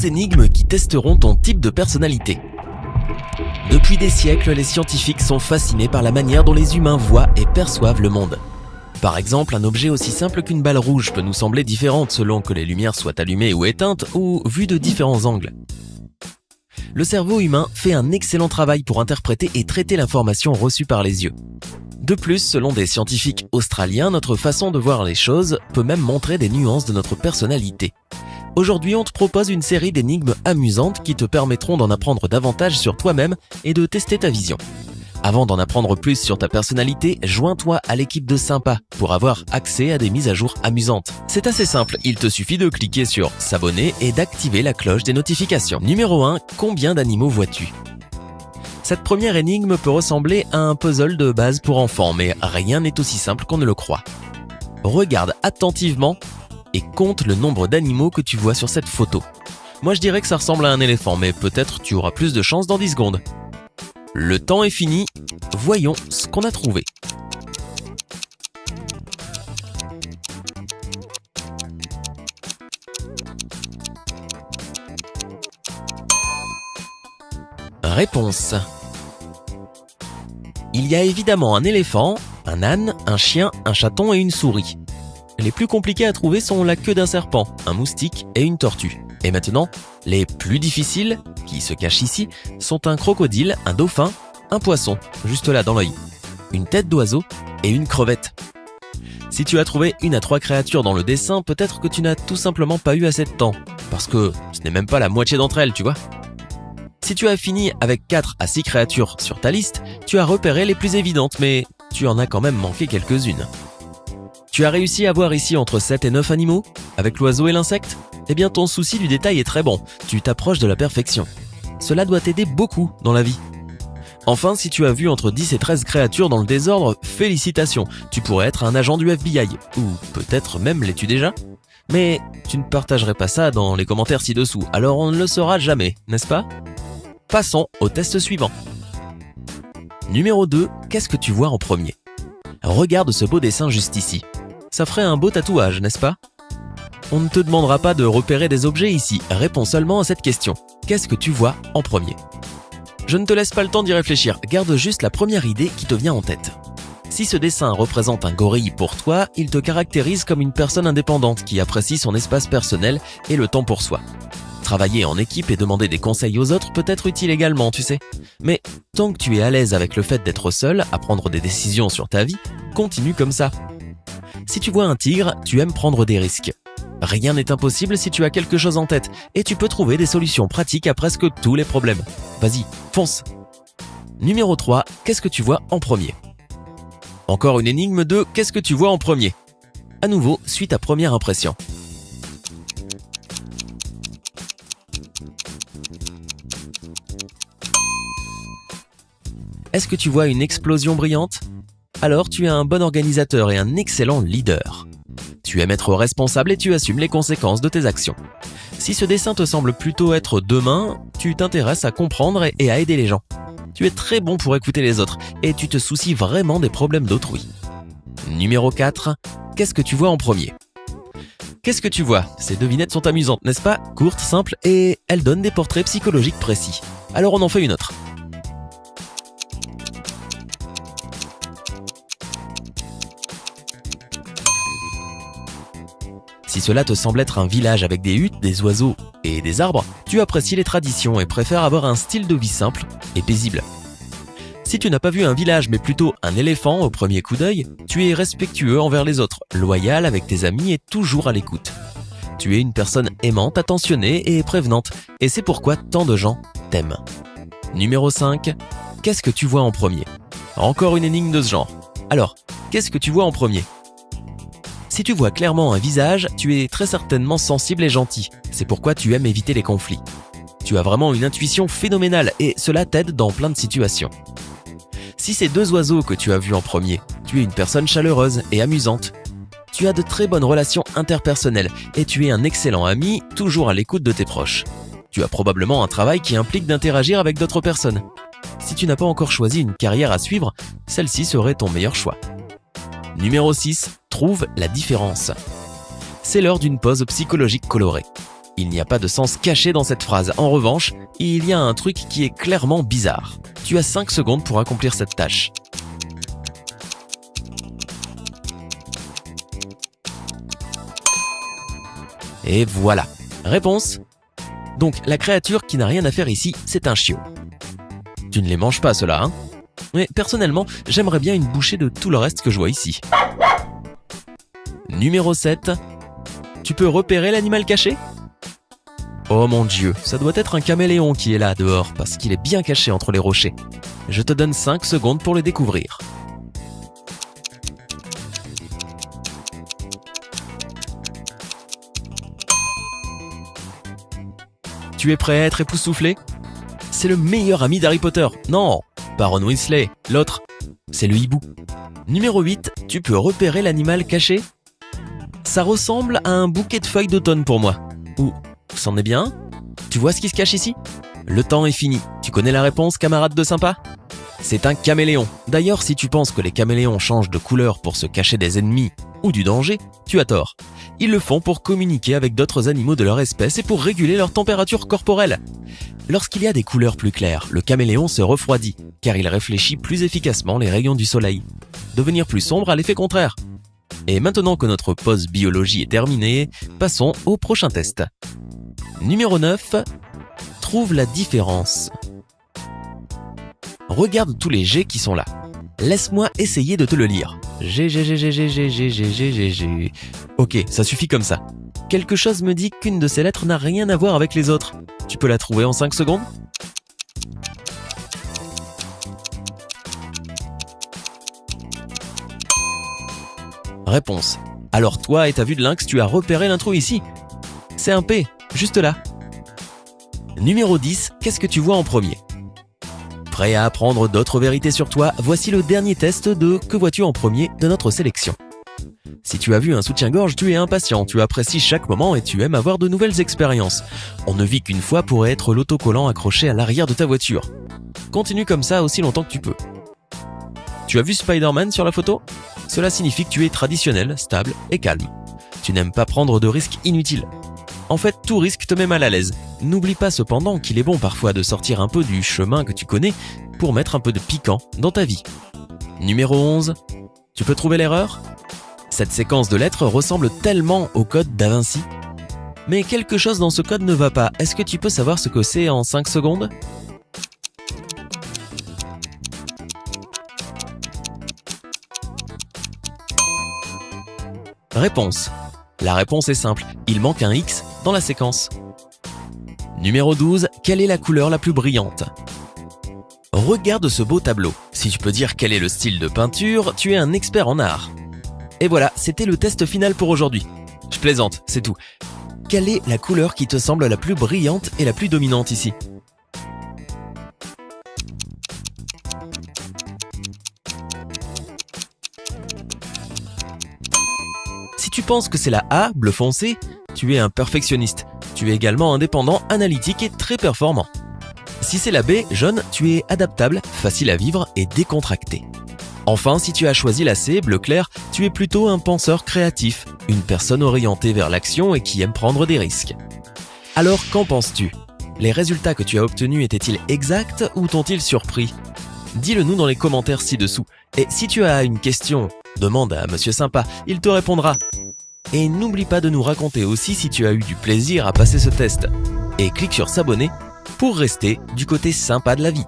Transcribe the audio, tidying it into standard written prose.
2 énigmes qui testeront ton type de personnalité. Depuis des siècles, les scientifiques sont fascinés par la manière dont les humains voient et perçoivent le monde. Par exemple, un objet aussi simple qu'une balle rouge peut nous sembler différente selon que les lumières soient allumées ou éteintes ou vues de différents angles. Le cerveau humain fait un excellent travail pour interpréter et traiter l'information reçue par les yeux. De plus, selon des scientifiques australiens, notre façon de voir les choses peut même montrer des nuances de notre personnalité. Aujourd'hui, on te propose une série d'énigmes amusantes qui te permettront d'en apprendre davantage sur toi-même et de tester ta vision. Avant d'en apprendre plus sur ta personnalité, joins-toi à l'équipe de Sympa pour avoir accès à des mises à jour amusantes. C'est assez simple, il te suffit de cliquer sur « S'abonner » et d'activer la cloche des notifications. Numéro 1. Combien d'animaux vois-tu ? Cette première énigme peut ressembler à un puzzle de base pour enfants, mais rien n'est aussi simple qu'on ne le croit. Regarde attentivement et compte le nombre d'animaux que tu vois sur cette photo. Moi je dirais que ça ressemble à un éléphant, mais peut-être tu auras plus de chance dans 10 secondes. Le temps est fini, voyons ce qu'on a trouvé. Réponse. Il y a évidemment un éléphant, un âne, un chien, un chaton et une souris. Les plus compliqués à trouver sont la queue d'un serpent, un moustique et une tortue. Et maintenant, les plus difficiles, qui se cachent ici, sont un crocodile, un dauphin, un poisson, juste là dans l'œil, une tête d'oiseau et une crevette. Si tu as trouvé 1 à 3 créatures dans le dessin, peut-être que tu n'as tout simplement pas eu assez de temps, parce que ce n'est même pas la moitié d'entre elles, tu vois. Si tu as fini avec 4 à 6 créatures sur ta liste, tu as repéré les plus évidentes, mais tu en as quand même manqué quelques-unes. Tu as réussi à voir ici entre 7 et 9 animaux, avec l'oiseau et l'insecte ? Eh bien ton souci du détail est très bon, tu t'approches de la perfection. Cela doit t'aider beaucoup dans la vie. Enfin, si tu as vu entre 10 et 13 créatures dans le désordre, félicitations, tu pourrais être un agent du FBI, ou peut-être même l'es-tu déjà ? Mais tu ne partagerais pas ça dans les commentaires ci-dessous, alors on ne le saura jamais, n'est-ce pas ? Passons au test suivant. Numéro 2, qu'est-ce que tu vois en premier ? Regarde ce beau dessin juste ici. Ça ferait un beau tatouage, n'est-ce pas ? On ne te demandera pas de repérer des objets ici, réponds seulement à cette question. Qu'est-ce que tu vois en premier ? Je ne te laisse pas le temps d'y réfléchir, garde juste la première idée qui te vient en tête. Si ce dessin représente un gorille pour toi, il te caractérise comme une personne indépendante qui apprécie son espace personnel et le temps pour soi. Travailler en équipe et demander des conseils aux autres peut être utile également, tu sais. Mais tant que tu es à l'aise avec le fait d'être seul, à prendre des décisions sur ta vie, continue comme ça. Si tu vois un tigre, tu aimes prendre des risques. Rien n'est impossible si tu as quelque chose en tête et tu peux trouver des solutions pratiques à presque tous les problèmes. Vas-y, fonce. Numéro 3, qu'est-ce que tu vois en premier ? Encore une énigme de « Qu'est-ce que tu vois en premier ?» À nouveau, suis ta première impression. Est-ce que tu vois une explosion brillante ? Alors tu es un bon organisateur et un excellent leader. Tu aimes être responsable et tu assumes les conséquences de tes actions. Si ce dessin te semble plutôt être deux mains, tu t'intéresses à comprendre et à aider les gens. Tu es très bon pour écouter les autres et tu te soucies vraiment des problèmes d'autrui. Numéro 4, qu'est-ce que tu vois en premier ? Qu'est-ce que tu vois ? Ces devinettes sont amusantes, n'est-ce pas ? Courtes, simples et elles donnent des portraits psychologiques précis. Alors on en fait une autre. Si cela te semble être un village avec des huttes, des oiseaux et des arbres, tu apprécies les traditions et préfères avoir un style de vie simple et paisible. Si tu n'as pas vu un village mais plutôt un éléphant au premier coup d'œil, tu es respectueux envers les autres, loyal avec tes amis et toujours à l'écoute. Tu es une personne aimante, attentionnée et prévenante, et c'est pourquoi tant de gens t'aiment. Numéro 5, qu'est-ce que tu vois en premier ? Encore une énigme de ce genre. Alors, qu'est-ce que tu vois en premier ? Si tu vois clairement un visage, tu es très certainement sensible et gentil. C'est pourquoi tu aimes éviter les conflits. Tu as vraiment une intuition phénoménale et cela t'aide dans plein de situations. Si c'est deux oiseaux que tu as vus en premier, tu es une personne chaleureuse et amusante. Tu as de très bonnes relations interpersonnelles et tu es un excellent ami, toujours à l'écoute de tes proches. Tu as probablement un travail qui implique d'interagir avec d'autres personnes. Si tu n'as pas encore choisi une carrière à suivre, celle-ci serait ton meilleur choix. Numéro 6, trouve la différence. C'est l'heure d'une pause psychologique colorée. Il n'y a pas de sens caché dans cette phrase. En revanche, il y a un truc qui est clairement bizarre. Tu as 5 secondes pour accomplir cette tâche. Et voilà. Réponse. Donc, la créature qui n'a rien à faire ici, c'est un chiot. Tu ne les manges pas, ceux-là, hein? Mais personnellement, j'aimerais bien une bouchée de tout le reste que je vois ici. Numéro 7. Tu peux repérer l'animal caché? Oh mon Dieu, ça doit être un caméléon qui est là dehors, parce qu'il est bien caché entre les rochers. Je te donne 5 secondes pour le découvrir. Tu es prêt à être époustouflé? C'est le meilleur ami d'Harry Potter. Non, pas Ron Weasley, l'autre. C'est le hibou. Numéro 8, tu peux repérer l'animal caché? Ça ressemble à un bouquet de feuilles d'automne pour moi. Ou, c'en est bien? Tu vois ce qui se cache ici? Le temps est fini. Tu connais la réponse, camarade de sympa? C'est un caméléon. D'ailleurs, si tu penses que les caméléons changent de couleur pour se cacher des ennemis ou du danger, tu as tort. Ils le font pour communiquer avec d'autres animaux de leur espèce et pour réguler leur température corporelle. Lorsqu'il y a des couleurs plus claires, le caméléon se refroidit, car il réfléchit plus efficacement les rayons du soleil. Devenir plus sombre a l'effet contraire. Et maintenant que notre pause biologie est terminée, passons au prochain test. Numéro 9. Trouve la différence. Regarde tous les G qui sont là. Laisse-moi essayer de te le lire. G. Ok, ça suffit comme ça. Quelque chose me dit qu'une de ces lettres n'a rien à voir avec les autres. Tu peux la trouver en 5 secondes? Réponse. Alors toi et ta vue de lynx, tu as repéré l'intro ici. C'est un P, juste là. Numéro 10, qu'est-ce que tu vois en premier? Prêt à apprendre d'autres vérités sur toi? Voici le dernier test de « Que vois-tu en premier ?» de notre sélection. Si tu as vu un soutien-gorge, tu es impatient, tu apprécies chaque moment et tu aimes avoir de nouvelles expériences. On ne vit qu'une fois pour être l'autocollant accroché à l'arrière de ta voiture. Continue comme ça aussi longtemps que tu peux. Tu as vu Spider-Man sur la photo? Cela signifie que tu es traditionnel, stable et calme. Tu n'aimes pas prendre de risques inutiles. En fait, tout risque te met mal à l'aise. N'oublie pas cependant qu'il est bon parfois de sortir un peu du chemin que tu connais pour mettre un peu de piquant dans ta vie. Numéro 11. Tu peux trouver l'erreur? Cette séquence de lettres ressemble tellement au code Da Vinci. Mais quelque chose dans ce code ne va pas. Est-ce que tu peux savoir ce que c'est en 5 secondes? Réponse. La réponse est simple, il manque un X dans la séquence. Numéro 12, quelle est la couleur la plus brillante? Regarde ce beau tableau. Si tu peux dire quel est le style de peinture, tu es un expert en art. Et voilà, c'était le test final pour aujourd'hui. Je plaisante, c'est tout. Quelle est la couleur qui te semble la plus brillante et la plus dominante ici? Si tu penses que c'est la A, bleu foncé, tu es un perfectionniste. Tu es également indépendant, analytique et très performant. Si c'est la B, jaune, tu es adaptable, facile à vivre et décontracté. Enfin, si tu as choisi la C, bleu clair, tu es plutôt un penseur créatif, une personne orientée vers l'action et qui aime prendre des risques. Alors, qu'en penses-tu? Les résultats que tu as obtenus étaient-ils exacts ou t'ont-ils surpris? Dis-le nous dans les commentaires ci-dessous. Et si tu as une question, demande à Monsieur Sympa, il te répondra. Et n'oublie pas de nous raconter aussi si tu as eu du plaisir à passer ce test. Et clique sur s'abonner pour rester du côté sympa de la vie.